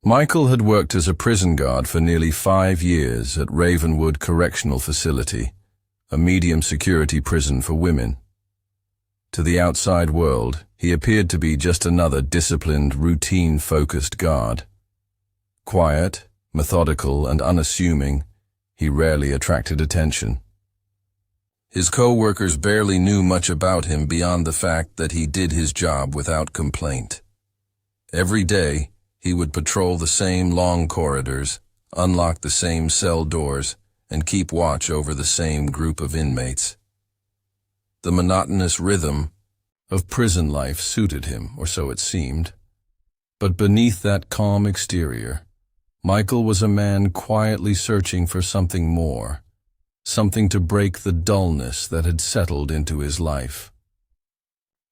Michael had worked as a prison guard for nearly 5 years at Ravenwood Correctional Facility, a medium-security prison for women. To the outside world, he appeared to be just another disciplined, routine-focused guard. Quiet, methodical, and unassuming, he rarely attracted attention. His co-workers barely knew much about him beyond the fact that he did his job without complaint. Every day, he would patrol the same long corridors, unlock the same cell doors, and keep watch over the same group of inmates. The monotonous rhythm of prison life suited him, or so it seemed. But beneath that calm exterior, Michael was a man quietly searching for something more, something to break the dullness that had settled into his life.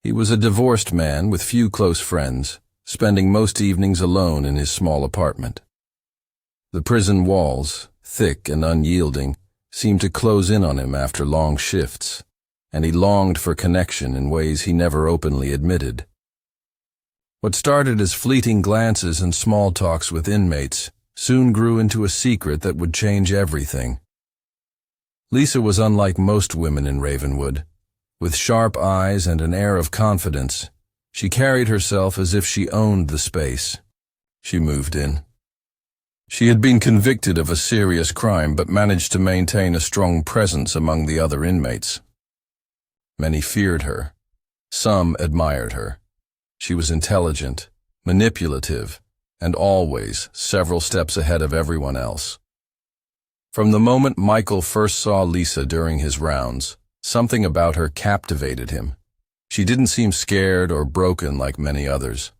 He was a divorced man with few close friends, spending most evenings alone in his small apartment. The prison walls, thick and unyielding, seemed to close in on him after long shifts, and he longed for connection in ways he never openly admitted. What started as fleeting glances and small talks with inmates soon grew into a secret that would change everything. Lisa was unlike most women in Ravenwood. With sharp eyes and an air of confidence, she carried herself as if she owned the space she moved in. She had been convicted of a serious crime but managed to maintain a strong presence among the other inmates. Many feared her. Some admired her. She was intelligent, manipulative, and always several steps ahead of everyone else. From the moment Michael first saw Lisa during his rounds, something about her captivated him. She didn't seem scared or broken like many others.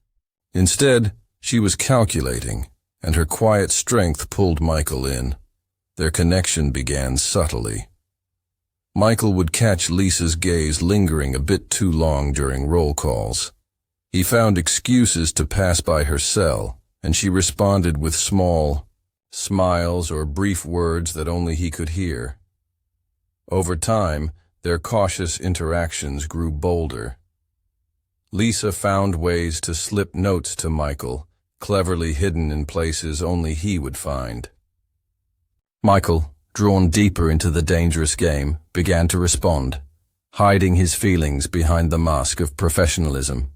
Instead, she was calculating, and her quiet strength pulled Michael in. Their connection began subtly. Michael would catch Lisa's gaze lingering a bit too long during roll calls. He found excuses to pass by her cell, and she responded with small smiles or brief words that only he could hear. Over time, their cautious interactions grew bolder. Lisa found ways to slip notes to Michael, cleverly hidden in places only he would find. Michael, drawn deeper into the dangerous game, began to respond, hiding his feelings behind the mask of professionalism.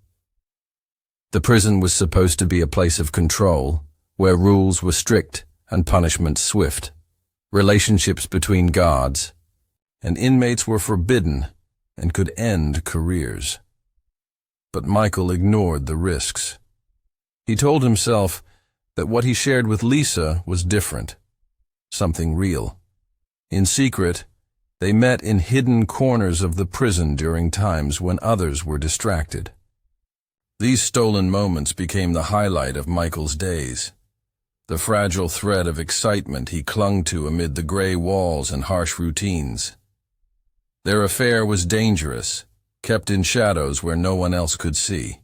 The prison was supposed to be a place of control, where rules were strict and punishments swift. Relationships between guards and inmates were forbidden and could end careers. But Michael ignored the risks. He told himself that what he shared with Lisa was different, something real. In secret, they met in hidden corners of the prison during times when others were distracted. These stolen moments became the highlight of Michael's days, the fragile thread of excitement he clung to amid the gray walls and harsh routines. Their affair was dangerous, kept in shadows where no one else could see.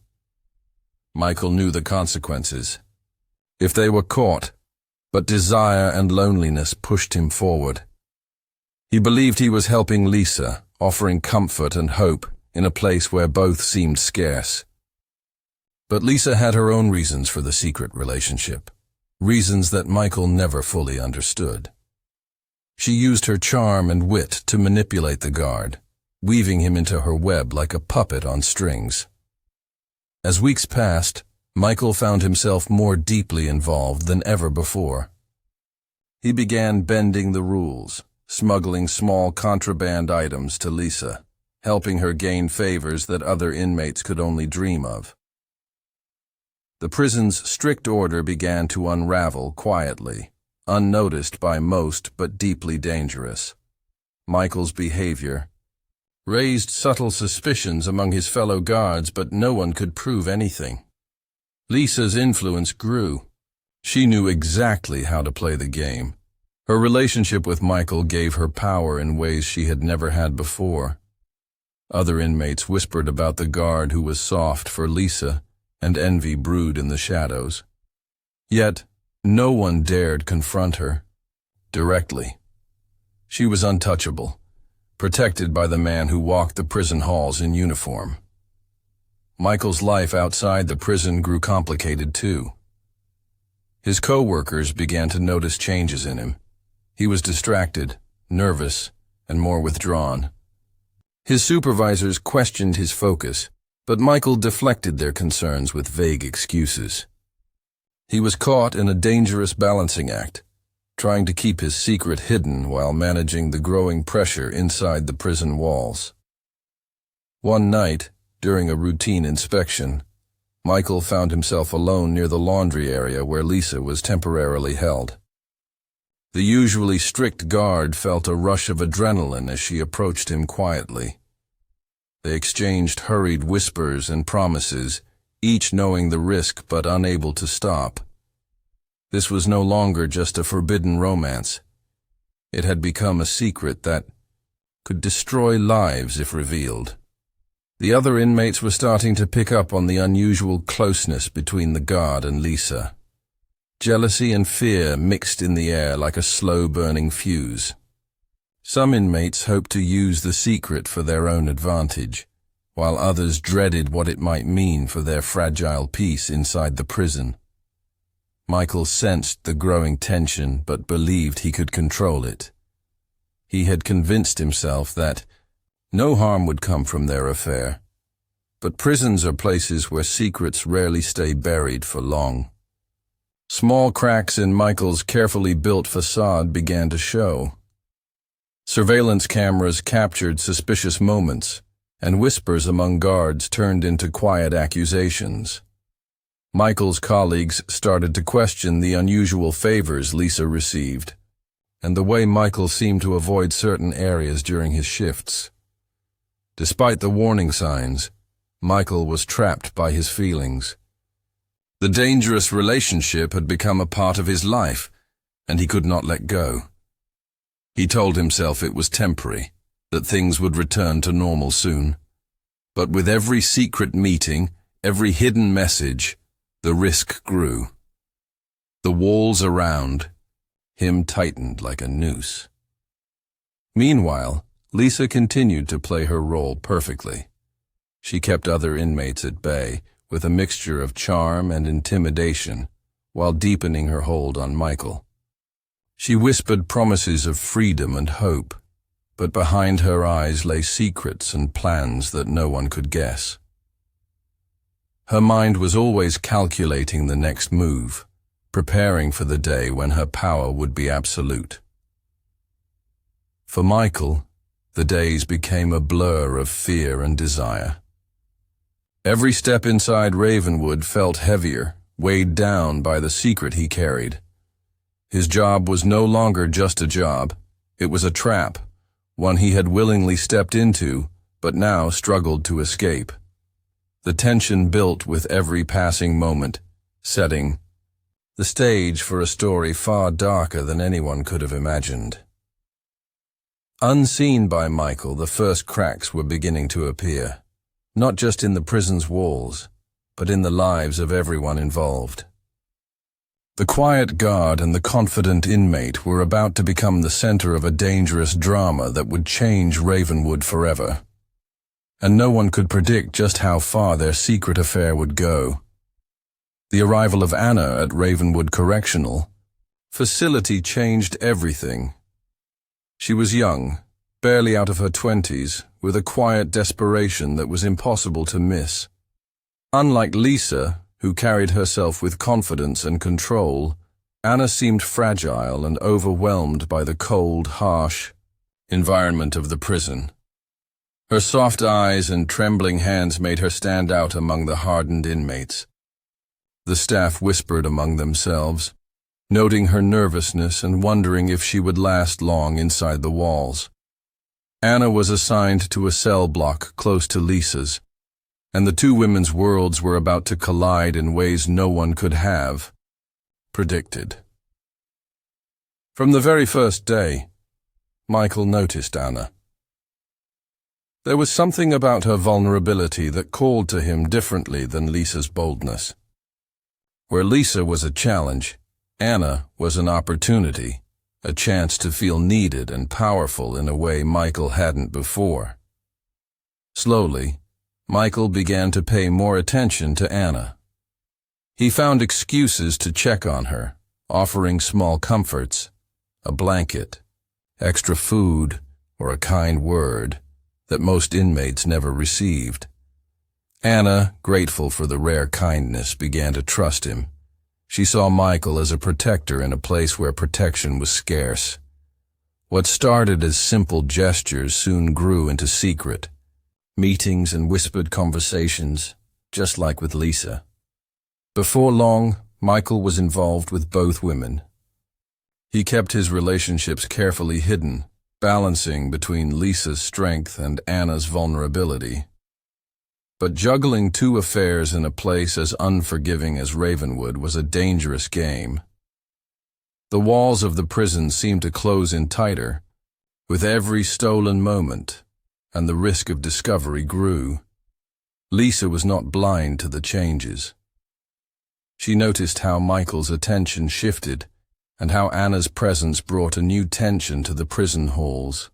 Michael knew the consequences if they were caught, but desire and loneliness pushed him forward. He believed he was helping Lisa, offering comfort and hope in a place where both seemed scarce. But Lisa had her own reasons for the secret relationship, reasons that Michael never fully understood. She used her charm and wit to manipulate the guard, weaving him into her web like a puppet on strings. As weeks passed, Michael found himself more deeply involved than ever before. He began bending the rules, smuggling small contraband items to Lisa, helping her gain favors that other inmates could only dream of. The prison's strict order began to unravel quietly, unnoticed by most but deeply dangerous. Michael's behavior raised subtle suspicions among his fellow guards, but no one could prove anything. Lisa's influence grew. She knew exactly how to play the game. Her relationship with Michael gave her power in ways she had never had before. Other inmates whispered about the guard who was soft for Lisa, and envy brewed in the shadows. Yet, no one dared confront her directly. She was untouchable, protected by the man who walked the prison halls in uniform. Michael's life outside the prison grew complicated too. His co-workers began to notice changes in him. He was distracted, nervous, and more withdrawn. His supervisors questioned his focus, but Michael deflected their concerns with vague excuses. He was caught in a dangerous balancing act, trying to keep his secret hidden while managing the growing pressure inside the prison walls. One night, during a routine inspection, Michael found himself alone near the laundry area where Lisa was temporarily held. The usually strict guard felt a rush of adrenaline as she approached him quietly. They exchanged hurried whispers and promises, each knowing the risk but unable to stop. This was no longer just a forbidden romance. It had become a secret that could destroy lives if revealed. The other inmates were starting to pick up on the unusual closeness between the guard and Lisa. Jealousy and fear mixed in the air like a slow-burning fuse. Some inmates hoped to use the secret for their own advantage, while others dreaded what it might mean for their fragile peace inside the prison. Michael sensed the growing tension but believed he could control it. He had convinced himself that no harm would come from their affair. But prisons are places where secrets rarely stay buried for long. Small cracks in Michael's carefully built facade began to show. Surveillance cameras captured suspicious moments, and whispers among guards turned into quiet accusations. Michael's colleagues started to question the unusual favors Lisa received, and the way Michael seemed to avoid certain areas during his shifts. Despite the warning signs, Michael was trapped by his feelings. The dangerous relationship had become a part of his life, and he could not let go. He told himself it was temporary, that things would return to normal soon. But with every secret meeting, every hidden message, the risk grew. The walls around him tightened like a noose. Meanwhile, Lisa continued to play her role perfectly. She kept other inmates at bay with a mixture of charm and intimidation while deepening her hold on Michael. She whispered promises of freedom and hope, but behind her eyes lay secrets and plans that no one could guess. Her mind was always calculating the next move, preparing for the day when her power would be absolute. For Michael, the days became a blur of fear and desire. Every step inside Ravenwood felt heavier, weighed down by the secret he carried. His job was no longer just a job. It was a trap, one he had willingly stepped into, but now struggled to escape. The tension built with every passing moment, setting the stage for a story far darker than anyone could have imagined. Unseen by Michael, the first cracks were beginning to appear, not just in the prison's walls, but in the lives of everyone involved. The quiet guard and the confident inmate were about to become the center of a dangerous drama that would change Ravenwood forever. And no one could predict just how far their secret affair would go. The arrival of Anna at Ravenwood Correctional Facility changed everything. She was young, barely out of her 20s, with a quiet desperation that was impossible to miss. Unlike Lisa, who carried herself with confidence and control, Anna seemed fragile and overwhelmed by the cold, harsh environment of the prison. Her soft eyes and trembling hands made her stand out among the hardened inmates. The staff whispered among themselves, noting her nervousness and wondering if she would last long inside the walls. Anna was assigned to a cell block close to Lisa's, and the two women's worlds were about to collide in ways no one could have predicted. From the very first day, Michael noticed Anna. There was something about her vulnerability that called to him differently than Lisa's boldness. Where Lisa was a challenge, Anna was an opportunity, a chance to feel needed and powerful in a way Michael hadn't before. Slowly, Michael began to pay more attention to Anna. He found excuses to check on her, offering small comforts, a blanket, extra food, or a kind word that most inmates never received. Anna, grateful for the rare kindness, began to trust him. She saw Michael as a protector in a place where protection was scarce. What started as simple gestures soon grew into secret meetings and whispered conversations, just like with Lisa. Before long, Michael was involved with both women. He kept his relationships carefully hidden, balancing between Lisa's strength and Anna's vulnerability. But juggling two affairs in a place as unforgiving as Ravenwood was a dangerous game. The walls of the prison seemed to close in tighter, with every stolen moment, and the risk of discovery grew. Lisa was not blind to the changes. She noticed how Michael's attention shifted, and how Anna's presence brought a new tension to the prison halls.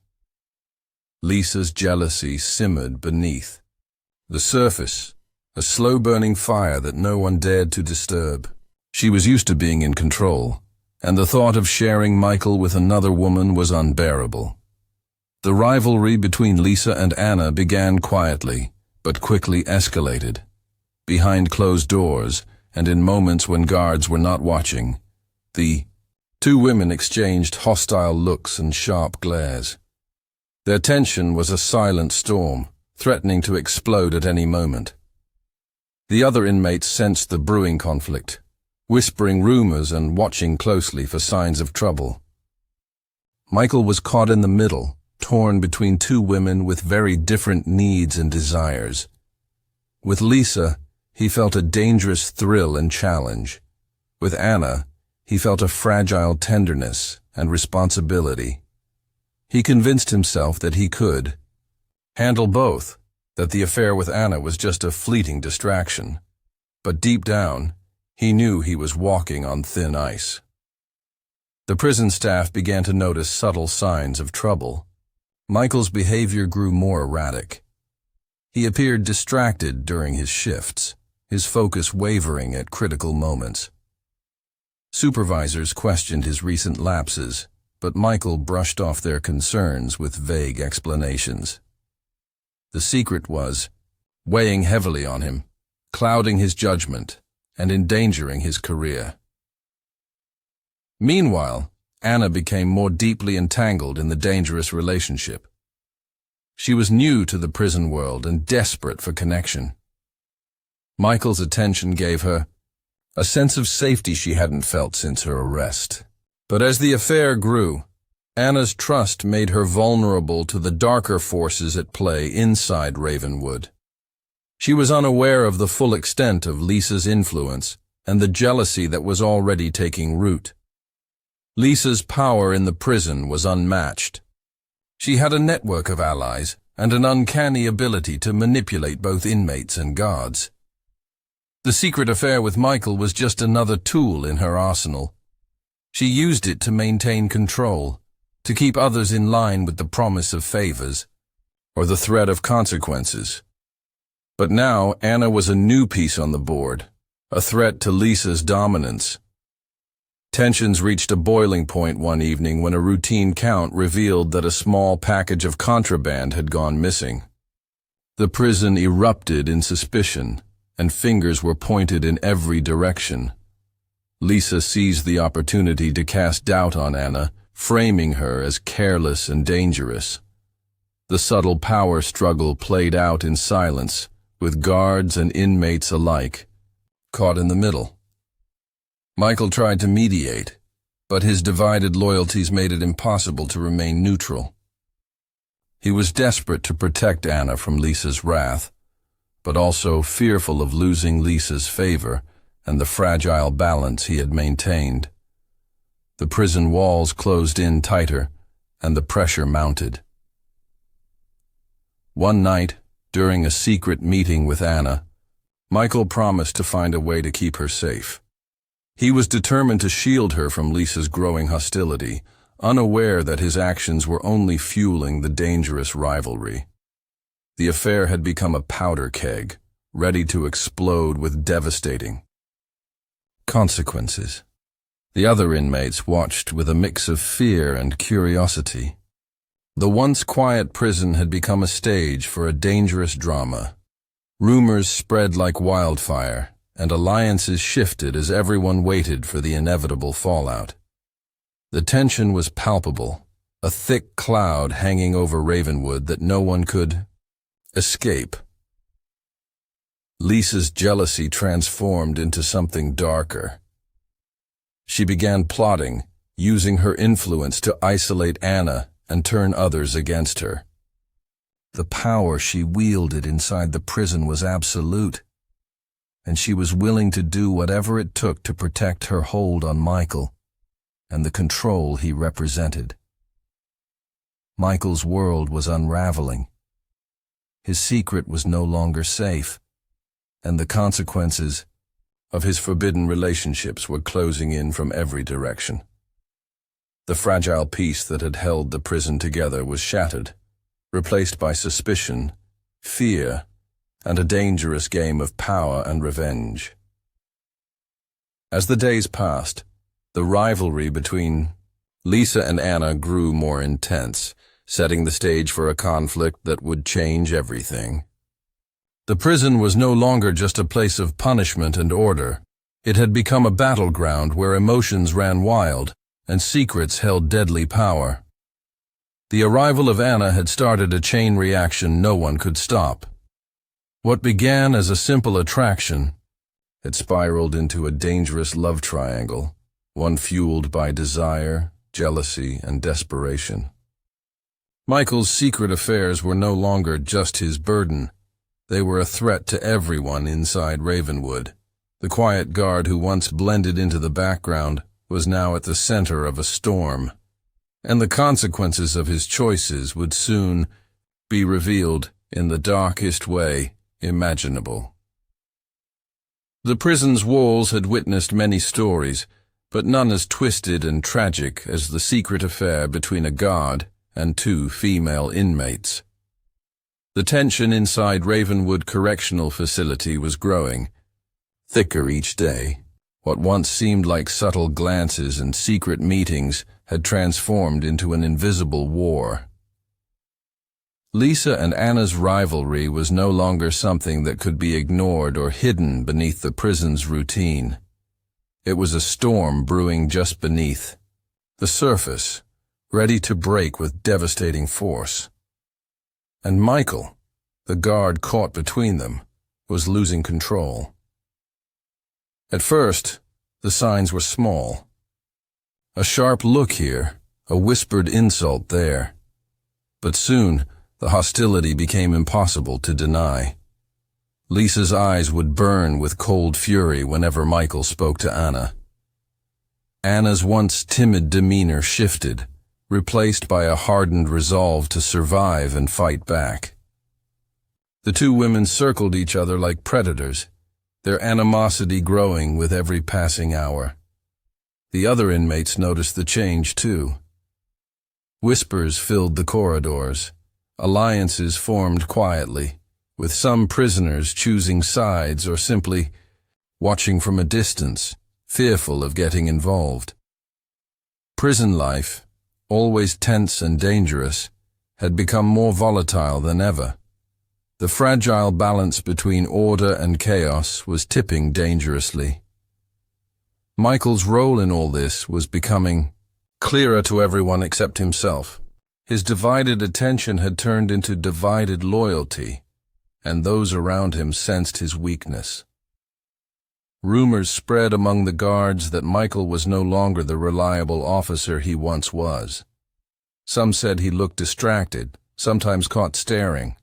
Lisa's jealousy simmered beneath the surface, a slow-burning fire that no one dared to disturb. She was used to being in control, and the thought of sharing Michael with another woman was unbearable. The rivalry between Lisa and Anna began quietly, but quickly escalated. Behind closed doors, and in moments when guards were not watching, the two women exchanged hostile looks and sharp glares. Their tension was a silent storm, threatening to explode at any moment. The other inmates sensed the brewing conflict, whispering rumors and watching closely for signs of trouble. Michael was caught in the middle, torn between two women with very different needs and desires. With Lisa, he felt a dangerous thrill and challenge. With Anna, he felt a fragile tenderness and responsibility. He convinced himself that he could handle both, that the affair with Anna was just a fleeting distraction. But deep down, he knew he was walking on thin ice. The prison staff began to notice subtle signs of trouble. Michael's behavior grew more erratic. He appeared distracted during his shifts, his focus wavering at critical moments. Supervisors questioned his recent lapses, but Michael brushed off their concerns with vague explanations. The secret was weighing heavily on him, clouding his judgment, and endangering his career. Meanwhile, Anna became more deeply entangled in the dangerous relationship. She was new to the prison world and desperate for connection. Michael's attention gave her a sense of safety she hadn't felt since her arrest. But as the affair grew, Anna's trust made her vulnerable to the darker forces at play inside Ravenwood. She was unaware of the full extent of Lisa's influence and the jealousy that was already taking root. Lisa's power in the prison was unmatched. She had a network of allies and an uncanny ability to manipulate both inmates and guards. The secret affair with Michael was just another tool in her arsenal. She used it to maintain control, to keep others in line with the promise of favors, or the threat of consequences. But now Anna was a new piece on the board, a threat to Lisa's dominance. Tensions reached a boiling point one evening when a routine count revealed that a small package of contraband had gone missing. The prison erupted in suspicion, and fingers were pointed in every direction. Lisa seized the opportunity to cast doubt on Anna, framing her as careless and dangerous. The subtle power struggle played out in silence, with guards and inmates alike caught in the middle. Michael tried to mediate, but his divided loyalties made it impossible to remain neutral. He was desperate to protect Anna from Lisa's wrath, but also fearful of losing Lisa's favor and the fragile balance he had maintained. The prison walls closed in tighter, and the pressure mounted. One night, during a secret meeting with Anna, Michael promised to find a way to keep her safe. He was determined to shield her from Lisa's growing hostility, unaware that his actions were only fueling the dangerous rivalry. The affair had become a powder keg, ready to explode with devastating consequences. The other inmates watched with a mix of fear and curiosity. The once quiet prison had become a stage for a dangerous drama. Rumors spread like wildfire, and alliances shifted as everyone waited for the inevitable fallout. The tension was palpable, a thick cloud hanging over Ravenwood that no one could escape. Lisa's jealousy transformed into something darker. She began plotting, using her influence to isolate Anna and turn others against her. The power she wielded inside the prison was absolute, and she was willing to do whatever it took to protect her hold on Michael and the control he represented. Michael's world was unraveling. His secret was no longer safe, and the consequences of his forbidden relationships were closing in from every direction. The fragile peace that had held the prison together was shattered, replaced by suspicion, fear, and a dangerous game of power and revenge. As the days passed, the rivalry between Lisa and Anna grew more intense, setting the stage for a conflict that would change everything. The prison was no longer just a place of punishment and order. It had become a battleground where emotions ran wild and secrets held deadly power. The arrival of Anna had started a chain reaction no one could stop. What began as a simple attraction had spiraled into a dangerous love triangle, one fueled by desire, jealousy, and desperation. Michael's secret affairs were no longer just his burden. They were a threat to everyone inside Ravenwood. The quiet guard who once blended into the background was now at the center of a storm, and the consequences of his choices would soon be revealed in the darkest way imaginable. The prison's walls had witnessed many stories, but none as twisted and tragic as the secret affair between a guard and two female inmates. The tension inside Ravenwood Correctional Facility was growing, thicker each day. What once seemed like subtle glances and secret meetings had transformed into an invisible war. Lisa and Anna's rivalry was no longer something that could be ignored or hidden beneath the prison's routine. It was a storm brewing just beneath the surface, ready to break with devastating force. And Michael, the guard caught between them, was losing control. At first, the signs were small. A sharp look here, a whispered insult there. But soon, the hostility became impossible to deny. Lisa's eyes would burn with cold fury whenever Michael spoke to Anna. Anna's once timid demeanor shifted, replaced by a hardened resolve to survive and fight back. The two women circled each other like predators, their animosity growing with every passing hour. The other inmates noticed the change too. Whispers filled the corridors. Alliances formed quietly, with some prisoners choosing sides or simply watching from a distance, fearful of getting involved. Prison life, always tense and dangerous, had become more volatile than ever. The fragile balance between order and chaos was tipping dangerously. Michael's role in all this was becoming clearer to everyone except himself. His divided attention had turned into divided loyalty, and those around him sensed his weakness. Rumors spread among the guards that Michael was no longer the reliable officer he once was. Some said he looked distracted, sometimes caught staring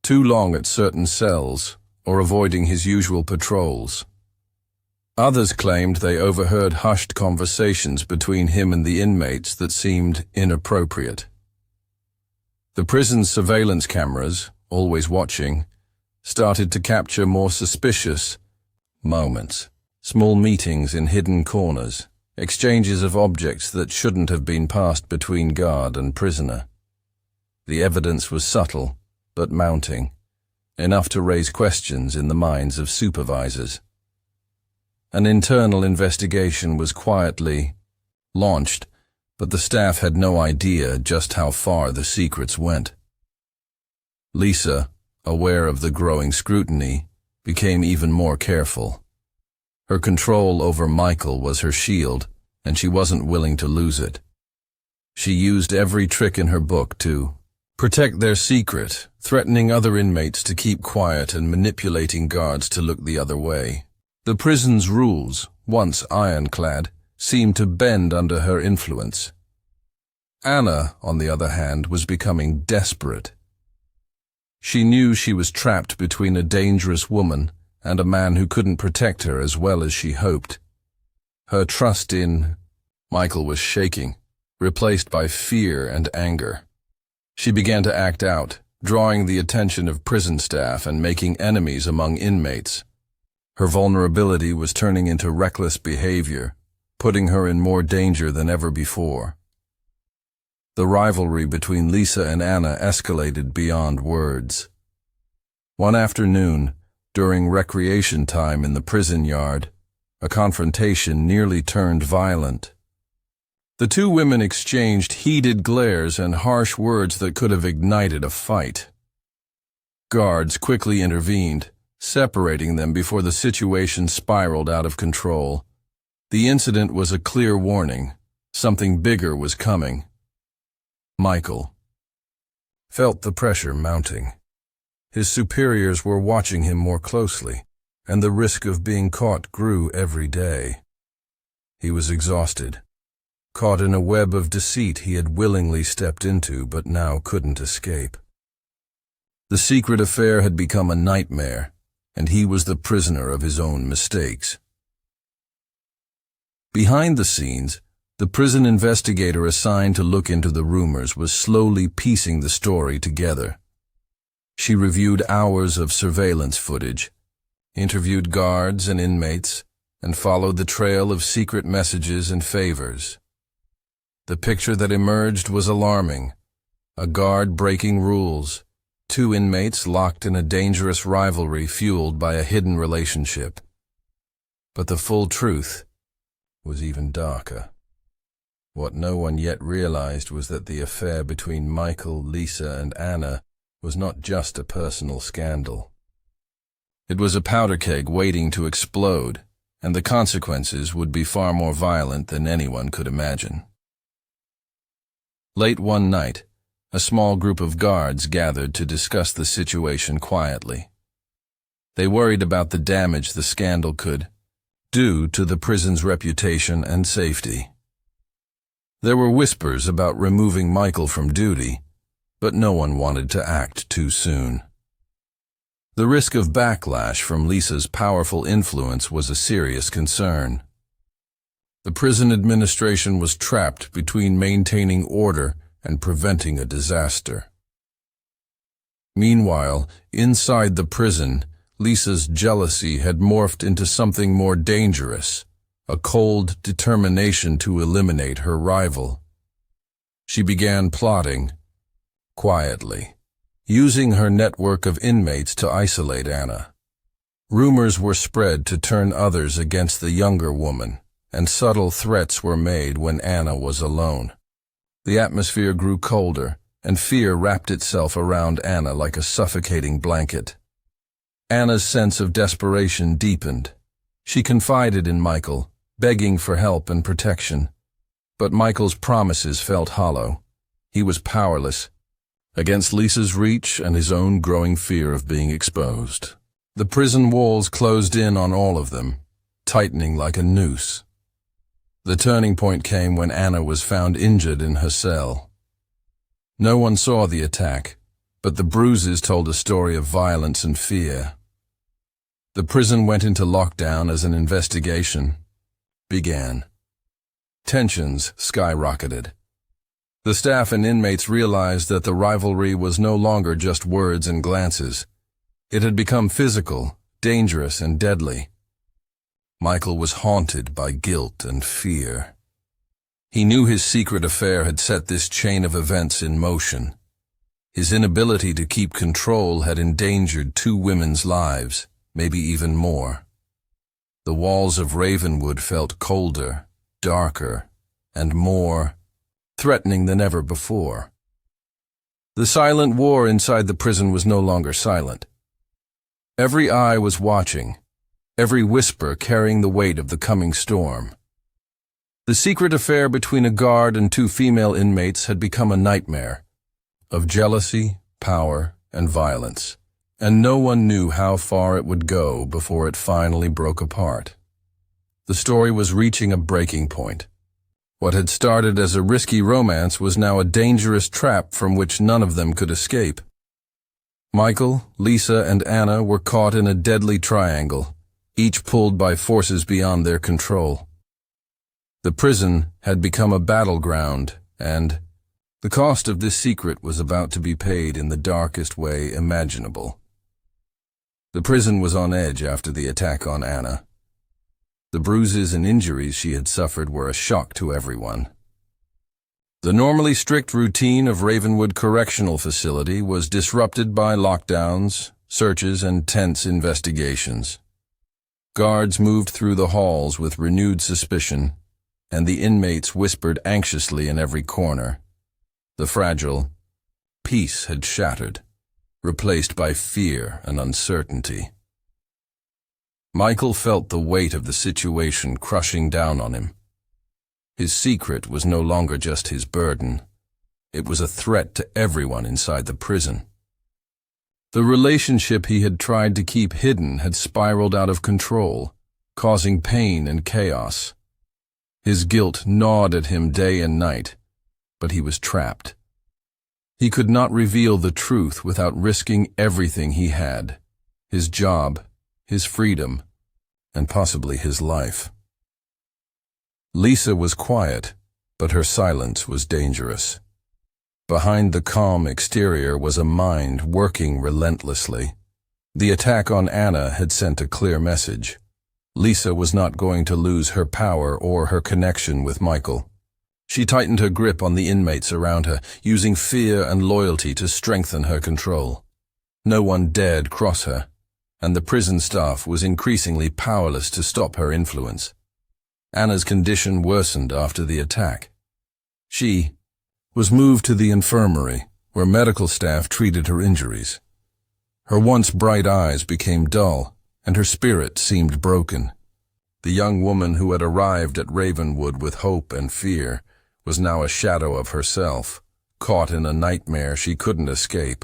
too long at certain cells, or avoiding his usual patrols. Others claimed they overheard hushed conversations between him and the inmates that seemed inappropriate. The prison's surveillance cameras, always watching, started to capture more suspicious moments, small meetings in hidden corners, exchanges of objects that shouldn't have been passed between guard and prisoner. The evidence was subtle, but mounting, enough to raise questions in the minds of supervisors. An internal investigation was quietly launched, but the staff had no idea just how far the secrets went. Lisa, aware of the growing scrutiny, became even more careful. Her control over Michael was her shield, and she wasn't willing to lose it. She used every trick in her book to protect their secret, threatening other inmates to keep quiet and manipulating guards to look the other way. The prison's rules, once ironclad, seemed to bend under her influence. Anna, on the other hand, was becoming desperate. She knew she was trapped between a dangerous woman and a man who couldn't protect her as well as she hoped. Her trust in Michael was shaking, replaced by fear and anger. She began to act out, drawing the attention of prison staff and making enemies among inmates. Her vulnerability was turning into reckless behavior, putting her in more danger than ever before. The rivalry between Lisa and Anna escalated beyond words. One afternoon, during recreation time in the prison yard, a confrontation nearly turned violent. The two women exchanged heated glares and harsh words that could have ignited a fight. Guards quickly intervened, separating them before the situation spiraled out of control. The incident was a clear warning. Something bigger was coming. Michael felt the pressure mounting. His superiors were watching him more closely, and the risk of being caught grew every day. He was exhausted, caught in a web of deceit he had willingly stepped into but now couldn't escape. The secret affair had become a nightmare, and he was the prisoner of his own mistakes. Behind the scenes, the prison investigator assigned to look into the rumors was slowly piecing the story together. She reviewed hours of surveillance footage, interviewed guards and inmates, and followed the trail of secret messages and favors. The picture that emerged was alarming. A guard breaking rules, two inmates locked in a dangerous rivalry fueled by a hidden relationship. But the full truth was even darker. What no one yet realized was that the affair between Michael, Lisa, and Anna was not just a personal scandal. It was a powder keg waiting to explode, and the consequences would be far more violent than anyone could imagine. Late one night, a small group of guards gathered to discuss the situation quietly. They worried about the damage the scandal could do to the prison's reputation and safety. There were whispers about removing Michael from duty, but no one wanted to act too soon. The risk of backlash from Lisa's powerful influence was a serious concern. The prison administration was trapped between maintaining order and preventing a disaster. Meanwhile, inside the prison, Lisa's jealousy had morphed into something more dangerous, a cold determination to eliminate her rival. She began plotting, quietly, using her network of inmates to isolate Anna. Rumors were spread to turn others against the younger woman, and subtle threats were made when Anna was alone. The atmosphere grew colder, and fear wrapped itself around Anna like a suffocating blanket. Anna's sense of desperation deepened. She confided in Michael, begging for help and protection. But Michael's promises felt hollow. He was powerless against Lisa's reach and his own growing fear of being exposed. The prison walls closed in on all of them, tightening like a noose. The turning point came when Anna was found injured in her cell. No one saw the attack, but the bruises told a story of violence and fear. The prison went into lockdown as an investigation began. Tensions skyrocketed. The staff and inmates realized that the rivalry was no longer just words and glances. It had become physical, dangerous, and deadly. Michael was haunted by guilt and fear. He knew his secret affair had set this chain of events in motion. His inability to keep control had endangered two women's lives, maybe even more. The walls of Ravenwood felt colder, darker, and more threatening than ever before. The silent war inside the prison was no longer silent. Every eye was watching, every whisper carrying the weight of the coming storm. The secret affair between a guard and two female inmates had become a nightmare of jealousy, power, and violence, and no one knew how far it would go before it finally broke apart. The story was reaching a breaking point. What had started as a risky romance was now a dangerous trap from which none of them could escape. Michael, Lisa, and Anna were caught in a deadly triangle, each pulled by forces beyond their control. The prison had become a battleground, and the cost of this secret was about to be paid in the darkest way imaginable. The prison was on edge after the attack on Anna. The bruises and injuries she had suffered were a shock to everyone. The normally strict routine of Ravenwood Correctional Facility was disrupted by lockdowns, searches, and tense investigations. Guards moved through the halls with renewed suspicion, and the inmates whispered anxiously in every corner. The fragile peace had shattered, replaced by fear and uncertainty. Michael felt the weight of the situation crushing down on him. His secret was no longer just his burden. It was a threat to everyone inside the prison. The relationship he had tried to keep hidden had spiraled out of control, causing pain and chaos. His guilt gnawed at him day and night, but he was trapped. He could not reveal the truth without risking everything he had: his job, his freedom, and possibly his life. Lisa was quiet, but her silence was dangerous. Behind the calm exterior was a mind working relentlessly. The attack on Anna had sent a clear message. Lisa was not going to lose her power or her connection with Michael. She tightened her grip on the inmates around her, using fear and loyalty to strengthen her control. No one dared cross her, and the prison staff was increasingly powerless to stop her influence. Anna's condition worsened after the attack. She was moved to the infirmary, where medical staff treated her injuries. Her once bright eyes became dull, and her spirit seemed broken. The young woman who had arrived at Ravenwood with hope and fear was now a shadow of herself, caught in a nightmare she couldn't escape.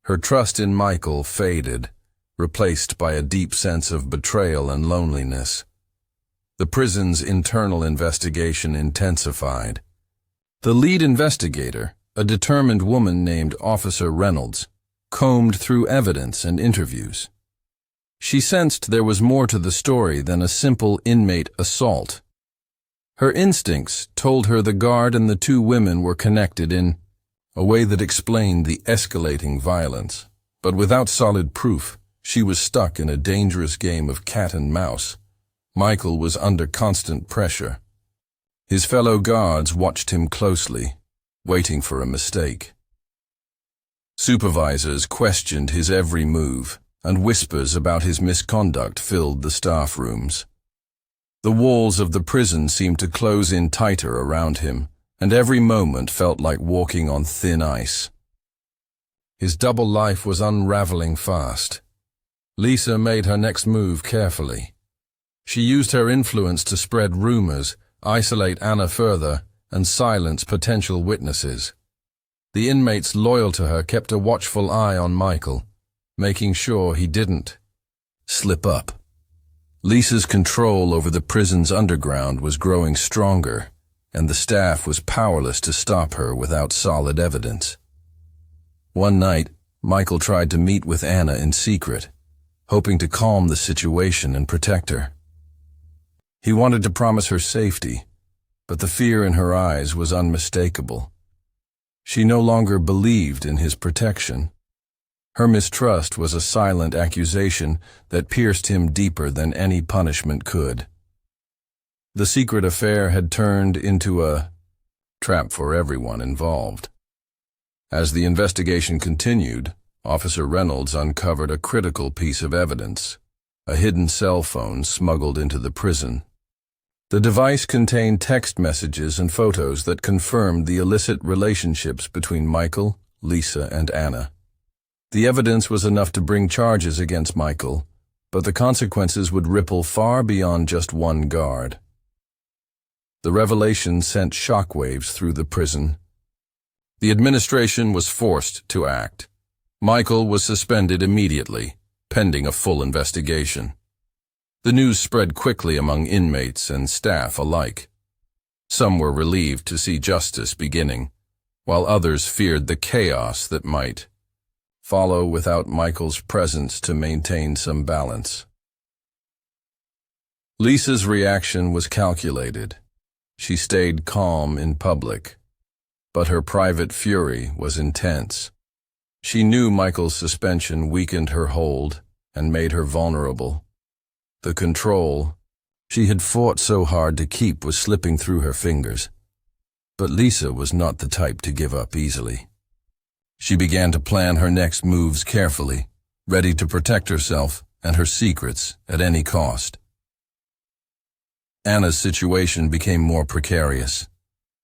Her trust in Michael faded, replaced by a deep sense of betrayal and loneliness. The prison's internal investigation intensified. The lead investigator, a determined woman named Officer Reynolds, combed through evidence and interviews. She sensed there was more to the story than a simple inmate assault. Her instincts told her the guard and the two women were connected in a way that explained the escalating violence. But without solid proof, she was stuck in a dangerous game of cat and mouse. Michael was under constant pressure. His fellow guards watched him closely, waiting for a mistake. Supervisors questioned his every move, and whispers about his misconduct filled the staff rooms. The walls of the prison seemed to close in tighter around him, and every moment felt like walking on thin ice. His double life was unraveling fast. Lisa made her next move carefully. She used her influence to spread rumors, isolate Anna further, and silence potential witnesses. The inmates loyal to her kept a watchful eye on Michael, making sure he didn't slip up. Lisa's control over the prison's underground was growing stronger, and the staff was powerless to stop her without solid evidence. One night, Michael tried to meet with Anna in secret, hoping to calm the situation and protect her. He wanted to promise her safety, but the fear in her eyes was unmistakable. She no longer believed in his protection. Her mistrust was a silent accusation that pierced him deeper than any punishment could. The secret affair had turned into a trap for everyone involved. As the investigation continued, Officer Reynolds uncovered a critical piece of evidence: a hidden cell phone smuggled into the prison. The device contained text messages and photos that confirmed the illicit relationships between Michael, Lisa, and Anna. The evidence was enough to bring charges against Michael, but the consequences would ripple far beyond just one guard. The revelation sent shockwaves through the prison. The administration was forced to act. Michael was suspended immediately, pending a full investigation. The news spread quickly among inmates and staff alike. Some were relieved to see justice beginning, while others feared the chaos that might follow without Michael's presence to maintain some balance. Lisa's reaction was calculated. She stayed calm in public, but her private fury was intense. She knew Michael's suspension weakened her hold and made her vulnerable. The control she had fought so hard to keep was slipping through her fingers. But Lisa was not the type to give up easily. She began to plan her next moves carefully, ready to protect herself and her secrets at any cost. Anna's situation became more precarious.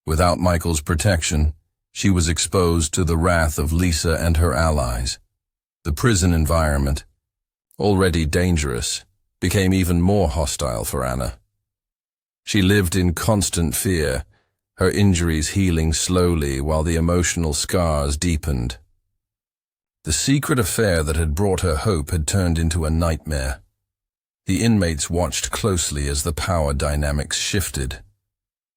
Without Michael's protection, she was exposed to the wrath of Lisa and her allies. The prison environment, already dangerous, became even more hostile for Anna. She lived in constant fear, her injuries healing slowly while the emotional scars deepened. The secret affair that had brought her hope had turned into a nightmare. The inmates watched closely as the power dynamics shifted.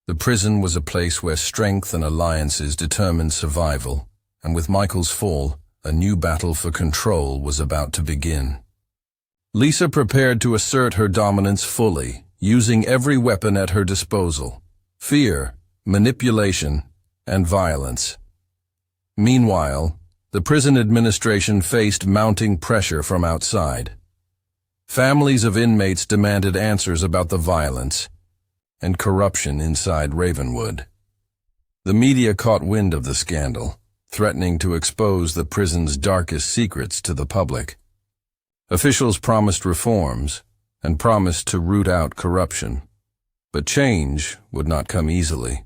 The prison was a place where strength and alliances determined survival, and with Michael's fall, a new battle for control was about to begin. Lisa prepared to assert her dominance fully, using every weapon at her disposal: fear, manipulation, and violence. Meanwhile, the prison administration faced mounting pressure from outside. Families of inmates demanded answers about the violence and corruption inside Ravenwood. The media caught wind of the scandal, threatening to expose the prison's darkest secrets to the public. Officials promised reforms and promised to root out corruption, but change would not come easily.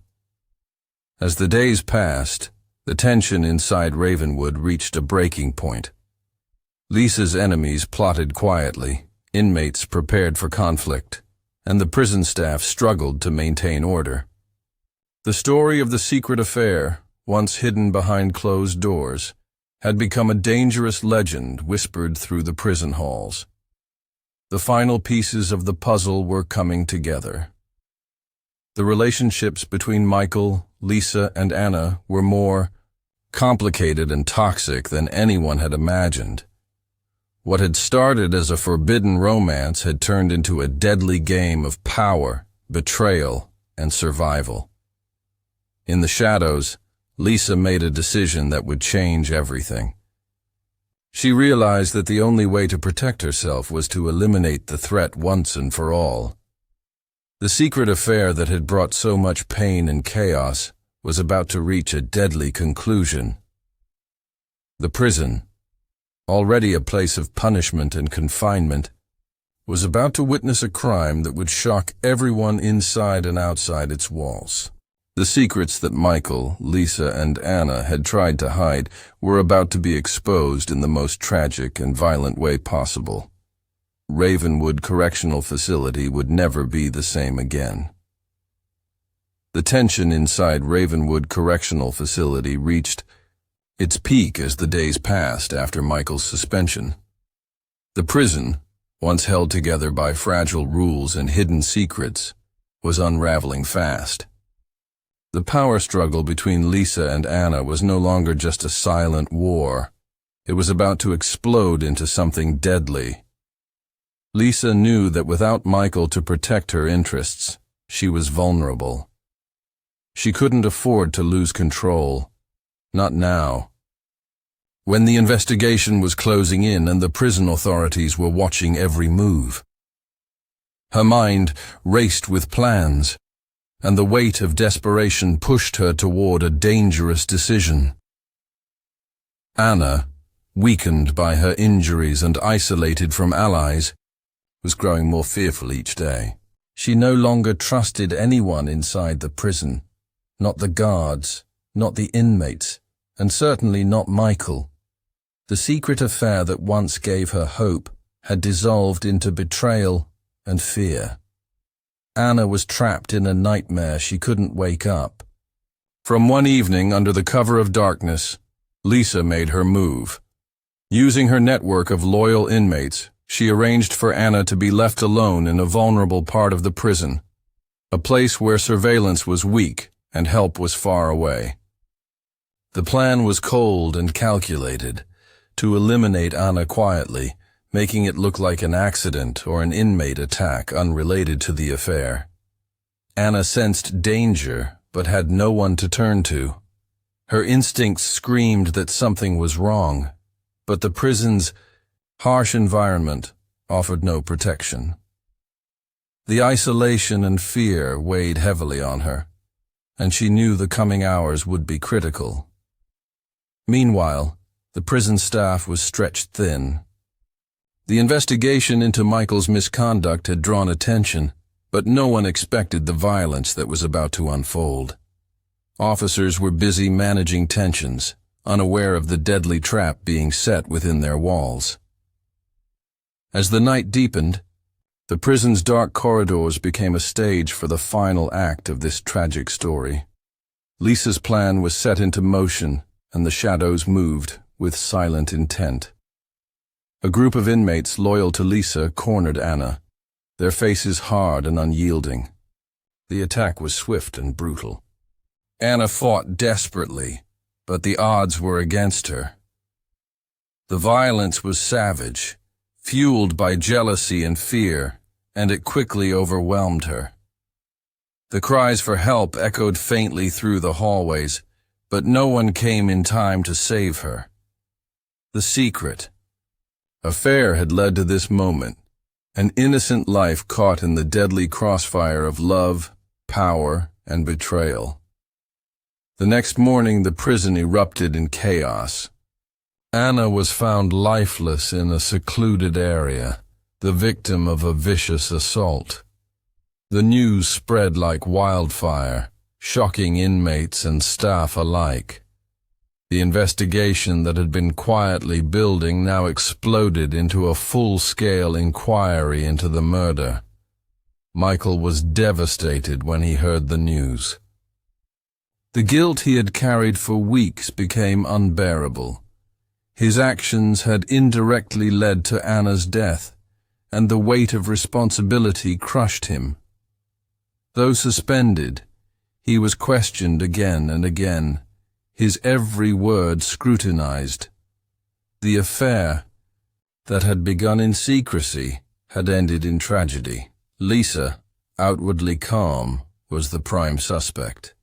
As the days passed, the tension inside Ravenwood reached a breaking point. Lisa's enemies plotted quietly, inmates prepared for conflict, and the prison staff struggled to maintain order. The story of the secret affair, once hidden behind closed doors, had become a dangerous legend whispered through the prison halls. The final pieces of the puzzle were coming together. The relationships between Michael, Lisa, and Anna were more complicated and toxic than anyone had imagined. What had started as a forbidden romance had turned into a deadly game of power, betrayal, and survival. In the shadows, Lisa made a decision that would change everything. She realized that the only way to protect herself was to eliminate the threat once and for all. The secret affair that had brought so much pain and chaos was about to reach a deadly conclusion. The prison, already a place of punishment and confinement, was about to witness a crime that would shock everyone inside and outside its walls. The secrets that Michael, Lisa, and Anna had tried to hide were about to be exposed in the most tragic and violent way possible. Ravenwood Correctional Facility would never be the same again. The tension inside Ravenwood Correctional Facility reached its peak as the days passed after Michael's suspension. The prison, once held together by fragile rules and hidden secrets, was unraveling fast. The power struggle between Lisa and Anna was no longer just a silent war. It was about to explode into something deadly. Lisa knew that without Michael to protect her interests, she was vulnerable. She couldn't afford to lose control. Not now. When the investigation was closing in and the prison authorities were watching every move. Her mind raced with plans, and the weight of desperation pushed her toward a dangerous decision. Anna, weakened by her injuries and isolated from allies, was growing more fearful each day. She no longer trusted anyone inside the prison, not the guards, not the inmates, and certainly not Michael. The secret affair that once gave her hope had dissolved into betrayal and fear. Anna was trapped in a nightmare she couldn't wake up. From one evening under the cover of darkness, Lisa made her move. Using her network of loyal inmates, she arranged for Anna to be left alone in a vulnerable part of the prison, a place where surveillance was weak and help was far away. The plan was cold and calculated, to eliminate Anna quietly, making it look like an accident or an inmate attack unrelated to the affair. Anna sensed danger, but had no one to turn to. Her instincts screamed that something was wrong, but the prison's harsh environment offered no protection. The isolation and fear weighed heavily on her, and she knew the coming hours would be critical. Meanwhile, the prison staff was stretched thin. The investigation into Michael's misconduct had drawn attention, but no one expected the violence that was about to unfold. Officers were busy managing tensions, unaware of the deadly trap being set within their walls. As the night deepened, the prison's dark corridors became a stage for the final act of this tragic story. Lisa's plan was set into motion, and the shadows moved with silent intent. A group of inmates loyal to Lisa cornered Anna, their faces hard and unyielding. The attack was swift and brutal. Anna fought desperately, but the odds were against her. The violence was savage, fueled by jealousy and fear, and it quickly overwhelmed her. The cries for help echoed faintly through the hallways, but no one came in time to save her. The secret affair had led to this moment, an innocent life caught in the deadly crossfire of love, power, and betrayal. The next morning the prison erupted in chaos. Anna was found lifeless in a secluded area, the victim of a vicious assault. The news spread like wildfire, shocking inmates and staff alike. The investigation that had been quietly building now exploded into a full-scale inquiry into the murder. Michael was devastated when he heard the news. The guilt he had carried for weeks became unbearable. His actions had indirectly led to Anna's death, and the weight of responsibility crushed him. Though suspended, he was questioned again and again, his every word scrutinized. The affair, that had begun in secrecy, had ended in tragedy. Lisa, outwardly calm, was the prime suspect.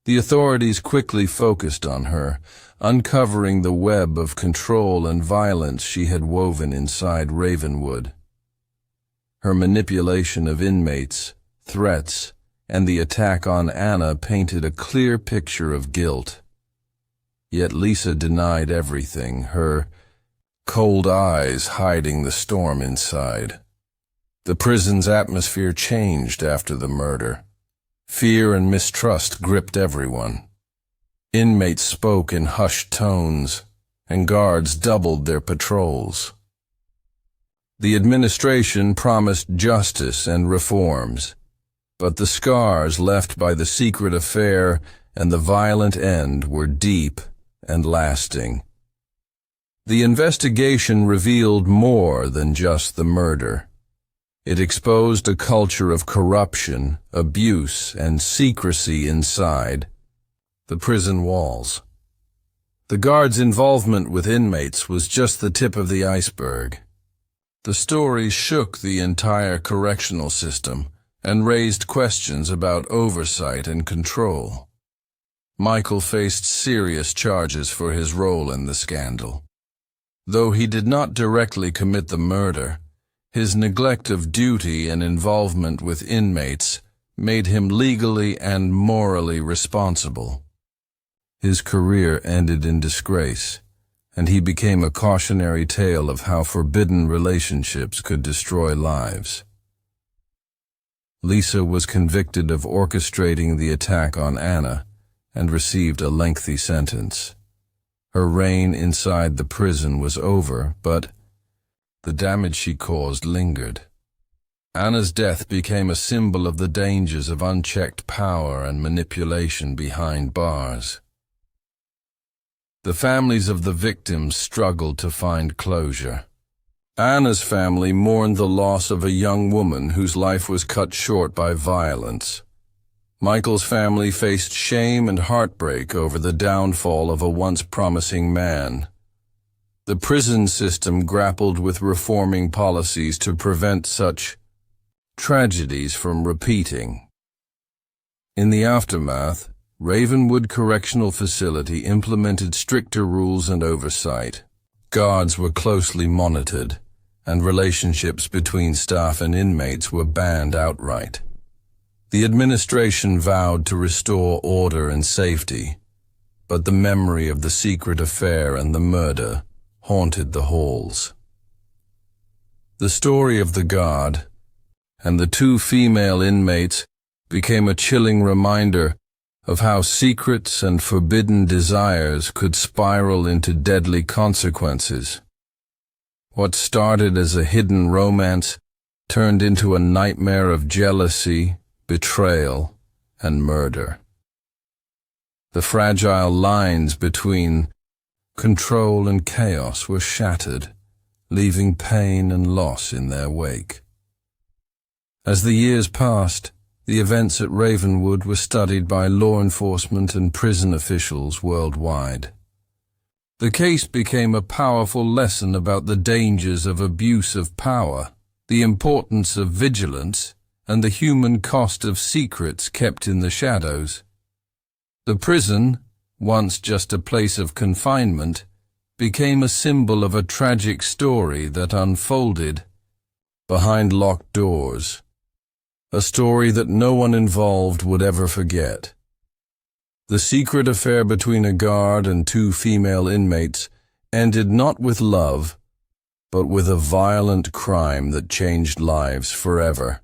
The authorities quickly focused on her, uncovering the web of control and violence she had woven inside Ravenwood. Her manipulation of inmates, threats, and the attack on Anna painted a clear picture of guilt. Yet Lisa denied everything, her cold eyes hiding the storm inside. The prison's atmosphere changed after the murder. Fear and mistrust gripped everyone. Inmates spoke in hushed tones, and guards doubled their patrols. The administration promised justice and reforms, but the scars left by the secret affair and the violent end were deep and lasting. The investigation revealed more than just the murder. It exposed a culture of corruption, abuse, and secrecy inside the prison walls. The guards' involvement with inmates was just the tip of the iceberg. The story shook the entire correctional system and raised questions about oversight and control. Michael faced serious charges for his role in the scandal. Though he did not directly commit the murder, his neglect of duty and involvement with inmates made him legally and morally responsible. His career ended in disgrace, and he became a cautionary tale of how forbidden relationships could destroy lives. Lisa was convicted of orchestrating the attack on Anna and received a lengthy sentence. Her reign inside the prison was over, but the damage she caused lingered. Anna's death became a symbol of the dangers of unchecked power and manipulation behind bars. The families of the victims struggled to find closure. Anna's family mourned the loss of a young woman whose life was cut short by violence. Michael's family faced shame and heartbreak over the downfall of a once promising man. The prison system grappled with reforming policies to prevent such tragedies from repeating. In the aftermath, Ravenwood Correctional Facility implemented stricter rules and oversight. Guards were closely monitored, and relationships between staff and inmates were banned outright. The administration vowed to restore order and safety, but the memory of the secret affair and the murder haunted the halls. The story of the guard and the two female inmates became a chilling reminder of how secrets and forbidden desires could spiral into deadly consequences. What started as a hidden romance turned into a nightmare of jealousy, betrayal, and murder. The fragile lines between control and chaos were shattered, leaving pain and loss in their wake. As the years passed, the events at Ravenwood were studied by law enforcement and prison officials worldwide. The case became a powerful lesson about the dangers of abuse of power, the importance of vigilance, and the human cost of secrets kept in the shadows. The prison, once just a place of confinement, became a symbol of a tragic story that unfolded behind locked doors. A story that no one involved would ever forget. The secret affair between a guard and two female inmates ended not with love, but with a violent crime that changed lives forever.